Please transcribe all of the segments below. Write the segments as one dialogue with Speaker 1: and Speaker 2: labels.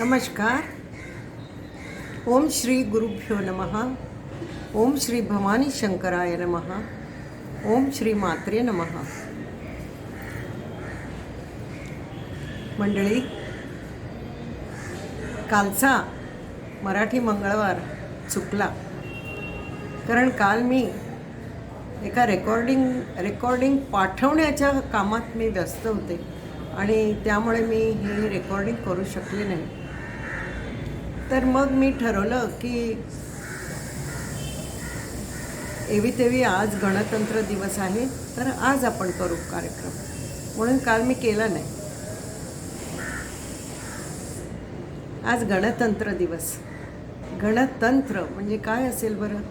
Speaker 1: नमस्कार. ओम श्री गुरुभ्यो नमः. ओम श्री भवानी शंकराय नमः. ओम श्री मात्रे नमः. मंडळी, कालचा मराठी मंगळवार चुकला, कारण काल मी एका रेकॉर्डिंग पाठवण्याच्या कामात मी व्यस्त होते आणि त्यामुळे मी हे रेकॉर्डिंग करू शकले नाही. तर मग मी ठरवलं की एवी तेवी आज गणतंत्र दिवस आहे, तर आज आपण करू कार्यक्रम, म्हणून काल मी केला नाही. आज गणतंत्र दिवस. गणतंत्र म्हणजे काय असेल बरं?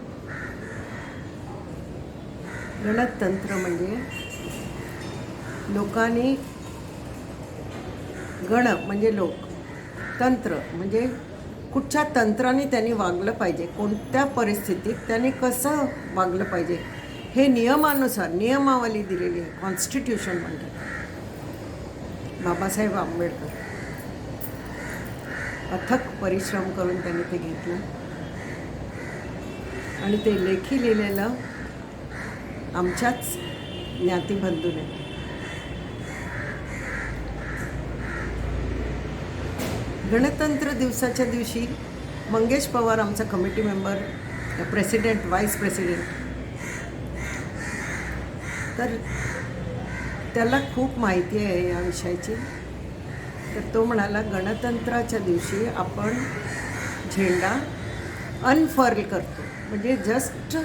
Speaker 1: गणतंत्र म्हणजे लोकांनी, गण म्हणजे लोक, तंत्र म्हणजे कुठच्या तंत्राने त्यांनी वागलं पाहिजे, कोणत्या परिस्थितीत त्यांनी कसं वागलं पाहिजे, हे नियमानुसार नियमावली दिलेली आहे. कॉन्स्टिट्यूशन म्हणतात. बाबासाहेब आंबेडकर अथक परिश्रम करून त्यांनी ते घेतलं आणि ते लेखी लिहिलेलं आमच्याच ज्ञातिबंधूने. गणतंत्र दिवसाच्या दिवशी मंगेश पवार, आमचा committee member, president, vice president, तर त्याला खूप माहिती आहे या विषयाची. तर तो म्हणाला, गणतंत्राच्या दिवशी आपण झेंडा अनफर्ल करतो, म्हणजे जस्ट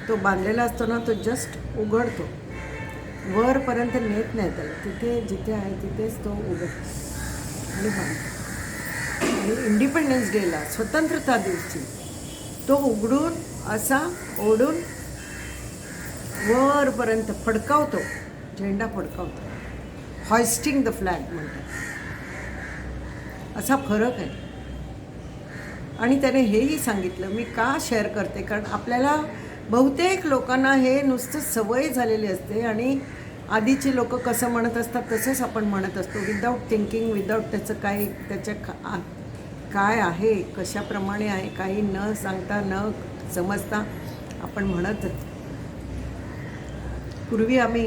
Speaker 1: तो बांधलेला असतो ना, तो जस्ट उघडतो, वरपर्यंत नेत नाही त्याला, तिथे जिथे आहे तिथेच तो उघडतो आणि बांधतो. आणि इंडिपेंडन्स डेला, स्वतंत्रता दिवशी, तो उघडून असा ओढून वरपर्यंत फडकावतो, झेंडा फडकावतो. हॉइस्टिंग द फ्लॅग म्हणतात. असा फरक आहे. आणि त्याने हेही सांगितलं, मी का शेअर करते, कारण आपल्याला बहुतेक लोकांना हे नुसतं सवय झालेली असते आणि आधीची लोक कसं म्हणत असतात तसंच आपण म्हणत असतो, विदाऊट थिंकिंग, विदाऊट त्याचं काही काय आहे, कशाप्रमाणे आहे, काही न सांगता न समजता आपण म्हणत. पूर्वी आम्ही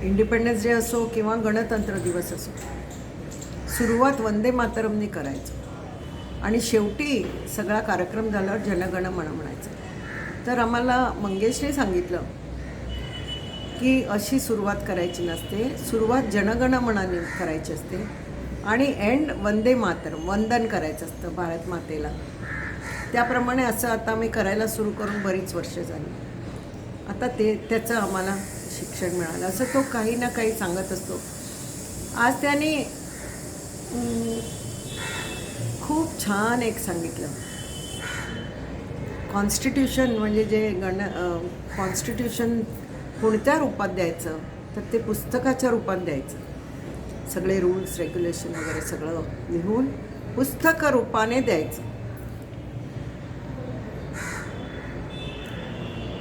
Speaker 1: इंडिपेंडन्स डे असो किंवा गणतंत्र दिवस असो, सुरुवात वंदे मातरमने करायचो आणि शेवटी सगळा कार्यक्रम झाल्यावर जनगणमन म्हणायचं. तर आम्हाला मंगेशने सांगितलं की अशी सुरुवात करायची नसते, सुरुवात जनगणमनाने करायची असते आणि एंड वंदे मातरम, वंदन करायचं असतं भारत मातेला. त्याप्रमाणे असं आता मी करायला सुरू करून बरीच वर्ष झाली. आता त्याचं आम्हाला शिक्षण मिळालं. असं तो काही ना काही सांगत असतो. आज त्याने खूप छान एक सांगितलं. कॉन्स्टिट्यूशन म्हणजे जे कॉन्स्टिट्यूशन कोणत्या रूपात द्यायचं, तर ते पुस्तकाच्या रूपात द्यायचं. सगळे रूल्स, रेग्युलेशन वगैरे सगळं लिहून पुस्तक रूपाने द्यायचं.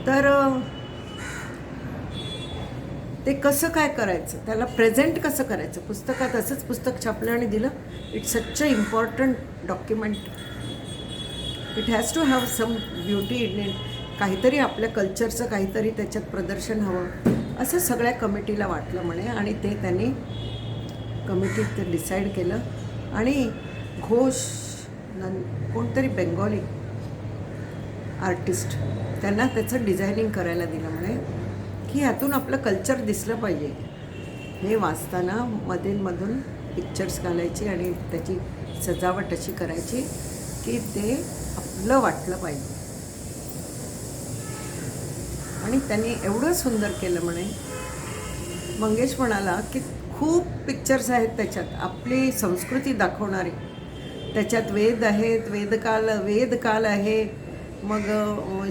Speaker 1: तर ते कसं काय करायचं, त्याला प्रेझेंट कसं करायचं, पुस्तकात असंच पुस्तक छापलं आणि दिलं. It's such a important document. It has to have some beauty in it. काहीतरी आपल्या कल्चरचं काहीतरी त्याच्यात प्रदर्शन हवं, असं सगळ्या कमिटीला वाटलं म्हणे. आणि ते त्यांनी कमिटीत डिसाईड केलं. आणि घोष कोणतरी बेंगॉली आर्टिस्ट, त्यांना त्याचं डिझायनिंग करायला दिलं म्हणे, की ह्यातून आपलं कल्चर दिसलं पाहिजे. हे वाचताना मधून पिक्चर्स घालायचे आणि त्याची सजावट अशी करायची की ते आपलं वाटलं पाहिजे. आणि त्यांनी एवढं सुंदर केलं म्हणे. मंगेश म्हणाला की खूप पिक्चर्स आहेत त्याच्यात आपली संस्कृती दाखवणारे. त्याच्यात वेद आहेत, वेदकाल आहे, मग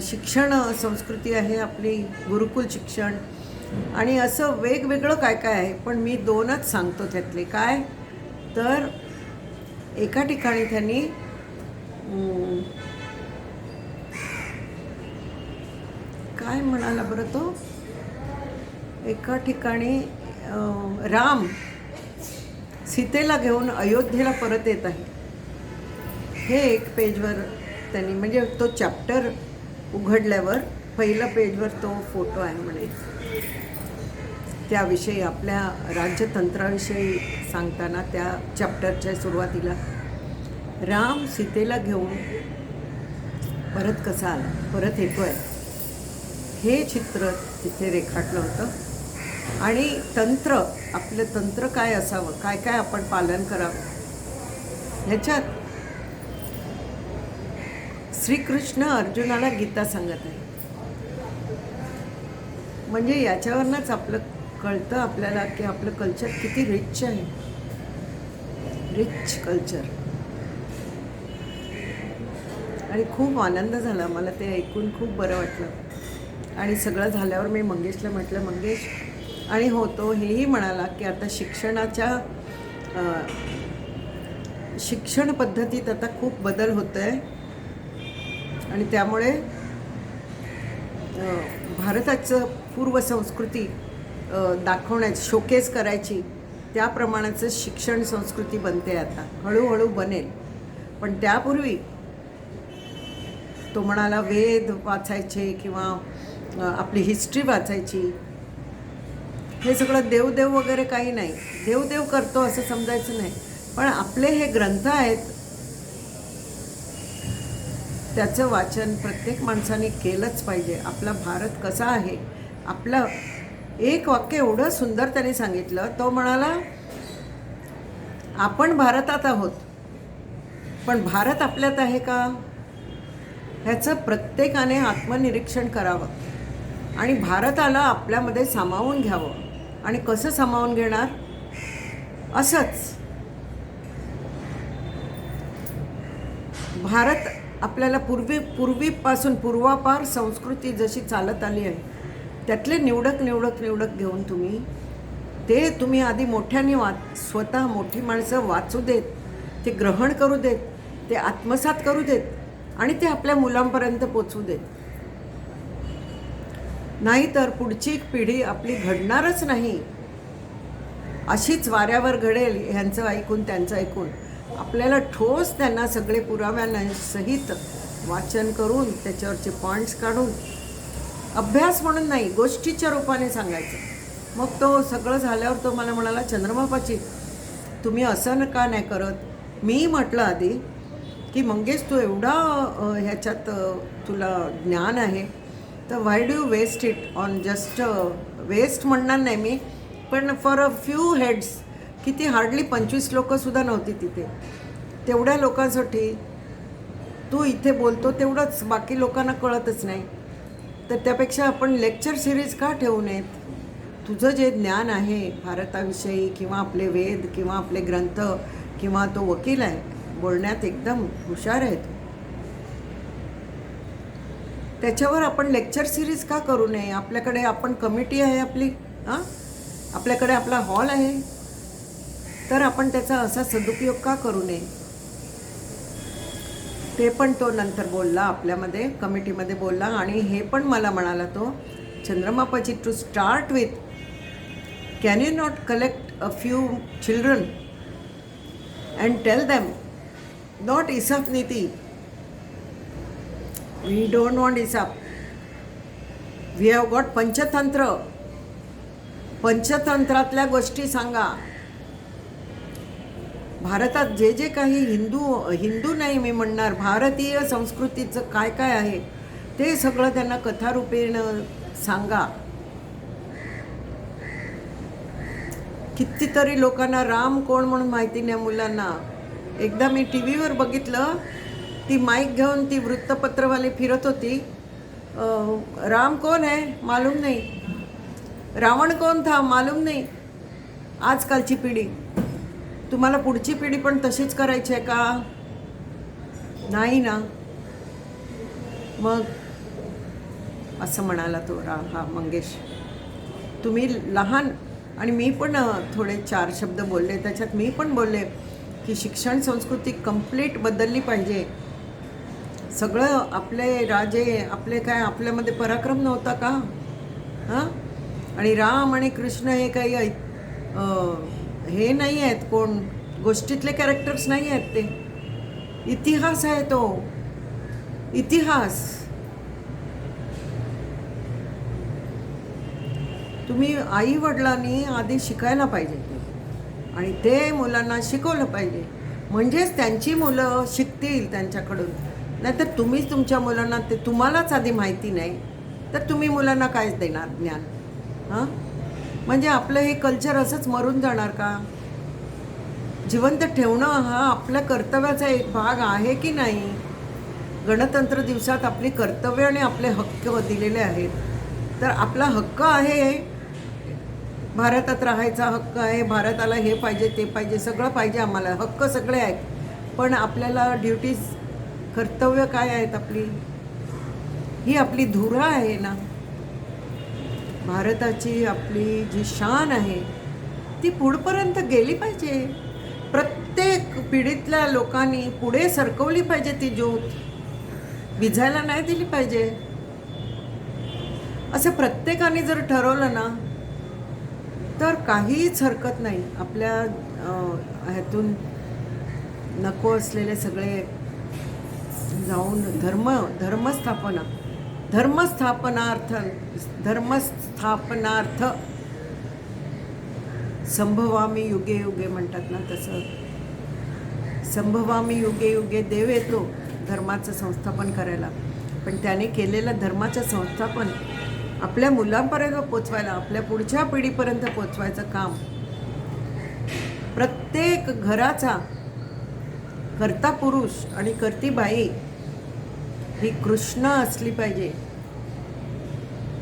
Speaker 1: शिक्षण संस्कृती आहे आपली, गुरुकुल शिक्षण, आणि असं वेगवेगळं काय काय आहे. पण मी दोनच सांगतो त्यातले. काय तर एका ठिकाणी त्यांनी काय म्हणाला बरं तो, एका ठिकाणी सीतेला घेऊन अयोध्येला परत येत आहे. हे एक पेजवर त्यांनी म्हणजे तो चॅप्टर उघडल्यावर पहिलं पेजवर तो फोटो आहे म्हणे. त्याविषयी आपल्या राज्यतंत्राविषयी सांगताना त्या चॅप्टरच्या सुरुवातीला राम सीतेला घेऊन परत कसा आला, परत येतोय, हे चित्र तिथे रेखाटलं होतं. आणि तंत्र, आपलं तंत्र काय असावं, काय काय आपण पालन करावं, ह्याच्यात श्रीकृष्ण अर्जुनाला गीता सांगत आहे. म्हणजे याच्यावरनंच आपलं कळतं आपल्याला की आपलं कल्चर किती रिच आहे, रिच कल्चर. आणि खूप आनंद झाला मला ते ऐकून, खूप बरं वाटलं. आणि सगळं झाल्यावर मी मंगेशला म्हटलं, मंगेश, आणि हो तो हेही म्हणाला की आता शिक्षण पद्धतीत आता खूप बदल होत आहे आणि त्यामुळे भारताचं पूर्वसंस्कृती दाखवण्याची, शोकेस करायची, त्याप्रमाणाचं शिक्षण संस्कृती बनते आता, हळूहळू बनेल. पण त्यापूर्वी तो म्हणाला वेद वाचायचे किंवा आपली हिस्ट्री वाचायची, हे सगळं देवदेव वगैरे काही नाही, देवदेव करतो असं समजायचं नाही. पण आपले हे ग्रंथ आहेत, त्याचं वाचन प्रत्येक माणसाने केलंच पाहिजे. आपला भारत कसा आहे, आपलं एक वाक्य एवढं सुंदर त्याने सांगितलं. तो म्हणाला, आपण भारतात आहोत, पण भारत आपल्यात आहे का, ह्याचं प्रत्येकाने आत्मनिरीक्षण करावं आणि भारताला आपल्यामध्ये सामावून घ्यावं. आणि कसं सामावून घेणार, असंच भारत आपल्याला पूर्वीपासून पूर्वापार संस्कृती जशी चालत आली आहे, त्यातले निवडक घेऊन तुम्ही आधी मोठ्याने स्वतः मोठी माणसं वाचू देत, ते ग्रहण करू देत, ते आत्मसात करू देत आणि ते आपल्या मुलांपर्यंत पोचवू देत. नाहीतर पुढची पिढी आपली घडणारच नाही, अशीच वाऱ्यावर घडेल. ह्यांचं ऐकून त्यांचं ऐकून आपल्याला ठोस त्यांना सगळे पुराव्यांसहित वाचन करून त्याच्यावरचे पॉईंट्स काढून अभ्यास म्हणून नाही, गोष्टीच्या रूपाने सांगायचं. मग तो सगळं झाल्यावर तो मला म्हणाला, चंद्रमापाची तुम्ही असं का नाही करत. मी म्हटलं आधी की मंगेश, तू एवढा ह्याच्यात तुला ज्ञान आहे, तर why do you waste it on just, waste म्हणणार नाही मी, पण फॉर अ फ्यू हेड्स, किती हार्डली 25 लोकंसुद्धा नव्हती तिथे, तेवढ्या लोकांसाठी तू इथे बोलतो, तेवढंच बाकी लोकांना कळतच नाही. तर त्यापेक्षा आपण लेक्चर सिरीज का ठेवू नयेत. तुझं जे ज्ञान आहे भारताविषयी किंवा आपले वेद किंवा आपले ग्रंथ किंवा तो वकील आहे, बोलण्यात एकदम हुशार आहे, त्याच्यावर आपण लेक्चर सिरीज का करू नये. आपल्याकडे आपण कमिटी आहे आपली, आपल्याकडे आपला हॉल आहे, तर आपण त्याचा असा सदुपयोग का करू नये. ते पण तो नंतर बोलला, आपल्यामध्ये कमिटीमध्ये बोलला. आणि हे पण मला म्हणाला तो, चंद्रमापाची, to start with, can you not collect a few children and tell them, not Aesop नीती, we don't want Aesop, we have got Panchatantra, पंचतंत्रातल्या गोष्टी सांगा. भारतात जे जे काही हिंदू नाही मी म्हणणार, भारतीय संस्कृतीचं काय काय आहे ते सगळं त्यांना कथारूपेण सांगा. कितीतरी लोकांना राम कोण म्हणून माहिती नाही मुलांना. एकदा मी टी व्हीवर बघितलं, ती माईक घेऊन ती वृत्तपत्रवाली फिरत होती, राम कौन है मालूम नहीं, रावण कौन था मालूम नहीं. आजकालची पिढी, तुम्हाला पुढची पिढी पण तशीच करायची आहे का, नाही ना. मग असं म्हणाला तो हा मंगेश, तुम्ही लहान, आणि मी पण थोडे 4 शब्द बोलले त्याच्यात. मी पण बोलले की शिक्षण संस्कृती कंप्लीट बदलली पाहिजे. सगळं आपले राजे, आपले काय, आपल्यामध्ये पराक्रम नव्हता का, आणि राम आणि कृष्ण हे काही हे नाही आहेत कोण गोष्टीतले कॅरेक्टर्स नाही आहेत ते. इतिहास आहे तो, इतिहास. तुम्ही आई वडिलांनी आधी शिकायला पाहिजे आणि ते मुलांना शिकवलं पाहिजे, म्हणजेच त्यांची मुलं शिकतील त्यांच्याकडून. नाहीतर तुम्हीच तुमच्या मुलांना, ते तुम्हालाच आधी माहिती नाही तर तुम्ही मुलांना कायच देणार ज्ञान? हां, म्हणजे आपलं हे कल्चर असंच मरून जाणार का? जिवंत ठेवणं हा आपल्या कर्तव्याचा एक भाग आहे की नाही? गणतंत्र दिवसात आपली कर्तव्य आणि आपले हक्क दिलेले आहेत. तर आपला हक्क आहे, भारतात राहायचा हक्क आहे, भारताला हे पाहिजे ते पाहिजे, सगळं पाहिजे आम्हाला, हक्क सगळे आहेत. पण आपल्याला ड्युटीज, कर्तव्य काय आहेत आपली? ही आपली धुरा आहे ना. भारताची आपली जी शान आहे ती पुढपर्यंत गेली पाहिजे. प्रत्येक पिढीतल्या लोकांनी पुढे सरकवली पाहिजे ती ज्योत, विझायला नाही दिली पाहिजे. असं प्रत्येकाने जर ठरवलं ना तर काहीच हरकत नाही. आपल्या ह्यातून नको असलेले सगळे जाऊन धर्मस्थापनार्थ संभवामी युगे युगे म्हणतात ना, तसं संभवामी युगे युगे देव येतो धर्माचं संस्थापन करायला. पण त्याने केलेलं धर्माचं संस्थापन आपल्या मुलांपर्यंत पोचवायला, आपल्या पुढच्या पिढीपर्यंत पोचवायचं काम प्रत्येक घराचा कर्ता पुरुष आणि कर्ती बाई ही कृष्ण असली पाहिजे.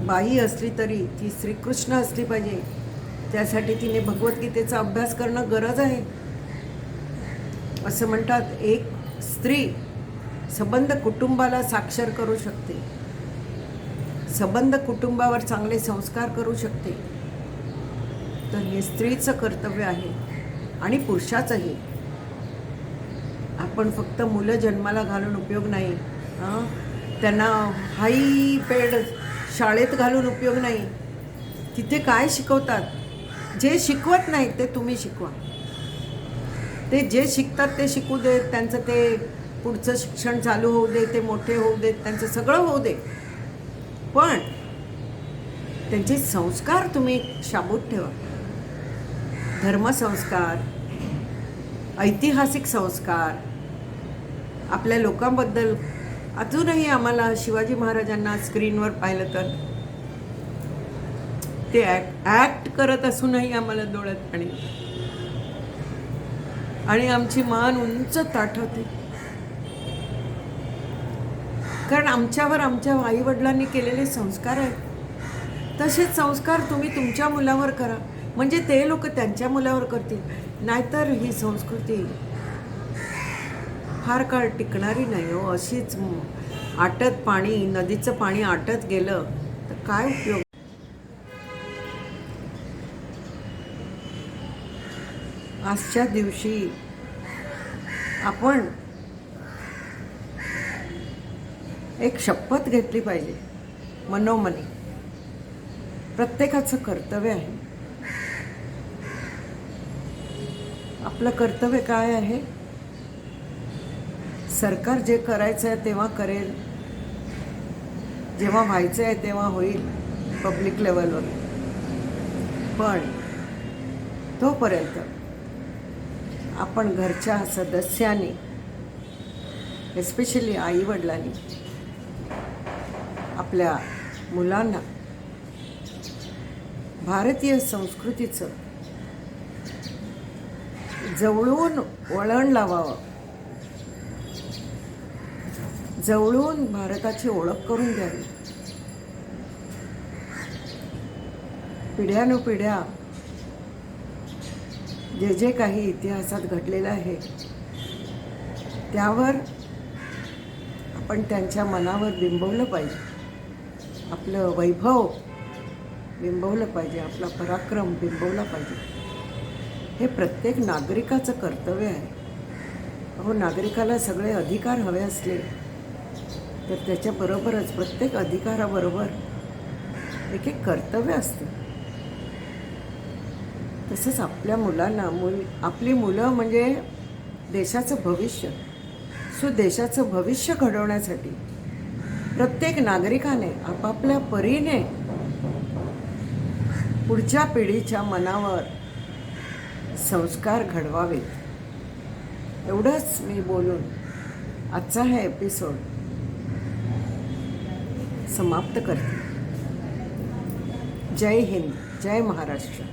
Speaker 1: बाई असली तरी ती श्रीकृष्ण असली पाहिजे. त्यासाठी तिने भगवद्गीतेचा अभ्यास करणं गरज आहे. असं म्हणतात, एक स्त्री सबंध कुटुंबाला साक्षर करू शकते, सबंध कुटुंबावर चांगले संस्कार करू शकते. तर हे स्त्रीचं कर्तव्य आहे आणि पुरुषाचंही. आपण फक्त मुलं जन्माला घालून उपयोग नाही, त्यांना हाई पेड शाळेत घालून उपयोग नाही. तिथे काय शिकवतात? जे शिकवत नाही ते तुम्ही शिकवा. ते जे शिकतात ते शिकू देत, त्यांचं ते पुढचं शिक्षण चालू होऊ दे, ते मोठे होऊ देत, त्यांचं सगळं होऊ दे. पण त्यांचे संस्कार तुम्ही शाबूत ठेवा. धर्मसंस्कार, ऐतिहासिक संस्कार, आपल्या लोकांबद्दल. अजूनही आम्हाला शिवाजी महाराजांना स्क्रीनवर पाहिलं तर ते ॲक्ट करत असूनही आम्हाला डोळ्यात पाणी आणि आमची मान उंच ताठवते. कारण आमच्यावर आमच्या आईवडिलांनी केलेले संस्कार आहेत. तसेच संस्कार तुम्ही तुमच्या मुलावर करा, म्हणजे ते लोक त्यांच्या मुलावर करतील. नाहीतर ही संस्कृती फार काळ टिकणारी नाही हो. अशीच आटत पाणी, नदीचं पाणी आटत गेलं तर काय उपयोग? आजच्या दिवशी आपण एक शपथ घेतली पाहिजे मनोमनी. प्रत्येकाचं कर्तव्य आहे. आपलं कर्तव्य काय आहे? सरकार जे करायचं आहे तेव्हा करेल, जेव्हा व्हायचं आहे तेव्हा होईल पब्लिक लेवलवर. पण तोपर्यंत आपण घरच्या सदस्यांनी, एस्पेशली आईवडिलांनी, आपल्या मुलांना भारतीय संस्कृतीचं जवळून वळण लावावं, जवळून भारताची ओळख करून द्यावी. पिढ्यानुपिढ्या जे जे काही इतिहासात घडलेलं आहे त्यावर आपण त्यांच्या मनावर बिंबवलं पाहिजे. आपलं वैभव बिंबवलं पाहिजे, आपला पराक्रम बिंबवला पाहिजे. हे प्रत्येक नागरिकाचं कर्तव्य आहे. अहो, नागरिकाला सगळे अधिकार हवे असले तर त्याच्याबरोबरच प्रत्येक अधिकाराबरोबर एक एक कर्तव्य असतं. तसंच आपल्या मुलांना आपली मुलं म्हणजे देशाचं भविष्य. सो देशाचं भविष्य घडवण्यासाठी प्रत्येक नागरिकाने आपापल्या परीने पुढच्या पिढीच्या मनावर संस्कार घडवावेत. एवढंच मी बोलून आजचा हा एपिसोड समाप्त करते. जय हिंद, जय महाराष्ट्र.